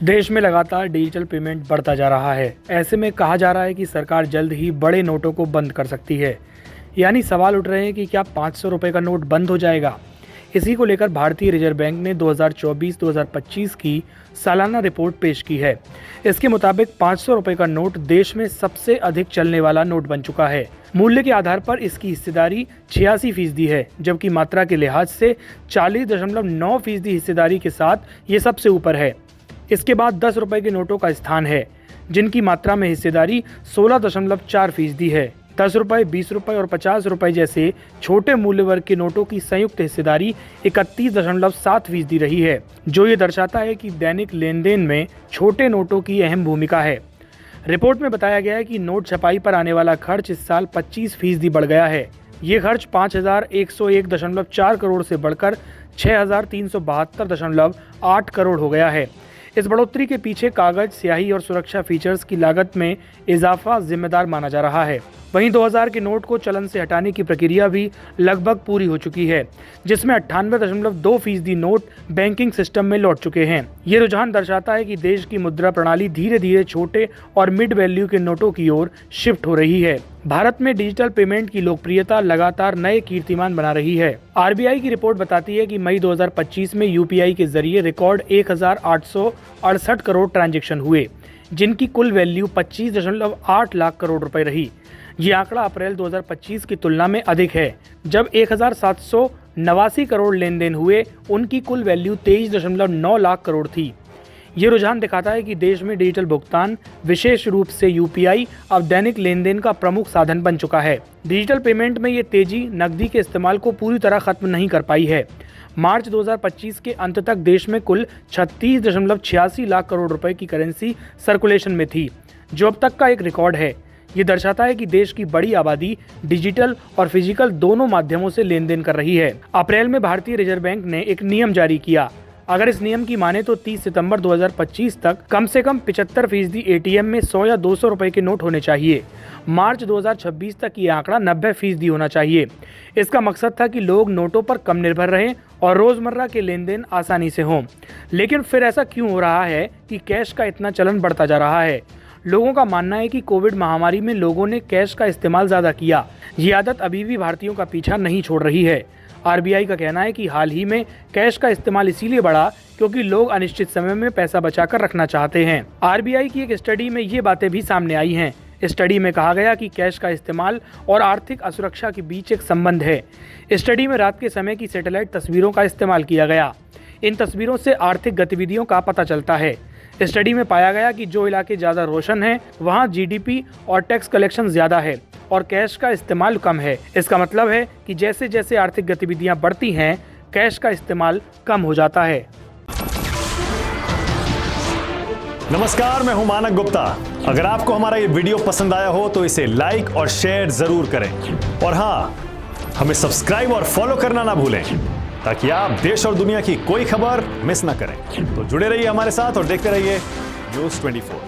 देश में लगातार डिजिटल पेमेंट बढ़ता जा रहा है। ऐसे में कहा जा रहा है कि सरकार जल्द ही बड़े नोटों को बंद कर सकती है। यानी सवाल उठ रहे हैं कि क्या 500 रुपये का नोट बंद हो जाएगा। इसी को लेकर भारतीय रिजर्व बैंक ने 2024-2025 की सालाना रिपोर्ट पेश की है। इसके मुताबिक 500 रुपये का नोट देश में सबसे अधिक चलने वाला नोट बन चुका है। मूल्य के आधार पर इसकी हिस्सेदारी 86% है, जबकि मात्रा के लिहाज से 40.9% हिस्सेदारी के साथ ये सबसे ऊपर है। इसके बाद 10 रुपये के नोटों का स्थान है, जिनकी मात्रा में हिस्सेदारी 16.4% है। 10 रुपये, 20 रुपये और 50 रुपये जैसे छोटे मूल्य वर्ग के नोटों की संयुक्त हिस्सेदारी 31.7% रही है, जो ये दर्शाता है कि दैनिक लेन देन में छोटे नोटों की अहम भूमिका है। रिपोर्ट में बताया गया है कि नोट छपाई पर आने वाला खर्च इस साल 25% बढ़ गया है। ये खर्च 5,101.4 करोड़ से बढ़कर 6,372.8 करोड़ हो गया है। इस बढ़ोतरी के पीछे कागज, स्याही और सुरक्षा फीचर्स की लागत में इजाफा जिम्मेदार माना जा रहा है। वहीं 2000 के नोट को चलन से हटाने की प्रक्रिया भी लगभग पूरी हो चुकी है, जिसमें 98.2% नोट बैंकिंग सिस्टम में लौट चुके हैं। ये रुझान दर्शाता है कि देश की मुद्रा प्रणाली धीरे धीरे छोटे और मिड वैल्यू के नोटों की ओर शिफ्ट हो रही है। भारत में डिजिटल पेमेंट की लोकप्रियता लगातार नए कीर्तिमान बना रही है। आरबीआई की रिपोर्ट बताती है कि मई 2025 में यूपीआई के जरिए रिकॉर्ड 1,868 करोड़ ट्रांजैक्शन हुए, जिनकी कुल वैल्यू 25.8 लाख करोड़ रुपए रही। ये आंकड़ा अप्रैल 2025 की तुलना में अधिक है, जब 1,789 करोड़ लेन देन हुए। उनकी कुल वैल्यू 23.9 लाख करोड़ थी। ये रुझान दिखाता है कि देश में डिजिटल भुगतान, विशेष रूप से यूपीआई, अब दैनिक लेन देन का प्रमुख साधन बन चुका है। डिजिटल पेमेंट में ये तेजी नकदी के इस्तेमाल को पूरी तरह खत्म नहीं कर पाई है। मार्च 2025 के अंत तक देश में कुल 36.86 लाख करोड़ रुपए की करेंसी सर्कुलेशन में थी, जो अब तक का एक रिकॉर्ड है। ये दर्शाता है कि देश की बड़ी आबादी डिजिटल और फिजिकल दोनों माध्यमों से लेन देन कर रही है। अप्रैल में भारतीय रिजर्व बैंक ने एक नियम जारी किया। अगर इस नियम की माने तो 30 सितंबर 2025 तक कम से कम 75% एटीएम में 100 या 200 रुपए के नोट होने चाहिए। मार्च 2026 तक ये आंकड़ा 90% होना चाहिए। इसका मकसद था कि लोग नोटों पर कम निर्भर रहें और रोजमर्रा के लेन देन आसानी से हों। लेकिन फिर ऐसा क्यों हो रहा है कि कैश का इतना चलन बढ़ता जा रहा है? लोगों का मानना है कि कोविड महामारी में लोगों ने कैश का इस्तेमाल ज़्यादा किया। ये आदत अभी भी भारतीयों का पीछा नहीं छोड़ रही है। आरबीआई का कहना है कि हाल ही में कैश का इस्तेमाल इसीलिए बढ़ा क्योंकि लोग अनिश्चित समय में पैसा बचाकर रखना चाहते हैं। आरबीआई की एक स्टडी में ये बातें भी सामने आई हैं। स्टडी में कहा गया कि कैश का इस्तेमाल और आर्थिक असुरक्षा के बीच एक संबंध है। स्टडी में रात के समय की सैटेलाइट तस्वीरों का इस्तेमाल किया गया। इन तस्वीरों से आर्थिक गतिविधियों का पता चलता है। स्टडी में पाया गया कि जो इलाके ज़्यादा रोशन हैं, वहाँ जीडीपी और टैक्स कलेक्शन ज़्यादा है और कैश का इस्तेमाल कम है। इसका मतलब है कि जैसे जैसे आर्थिक गतिविधियाँ बढ़ती हैं, कैश का इस्तेमाल कम हो जाता है। नमस्कार, मैं हूं मानक गुप्ता। अगर आपको हमारा ये वीडियो पसंद आया हो तो इसे लाइक और शेयर जरूर करें, और हाँ, हमें सब्सक्राइब और फॉलो करना ना भूलें, ताकि आप देश और दुनिया की कोई खबर मिस ना करें। तो जुड़े रहिए हमारे साथ और देखते रहिए न्यूज़ 24।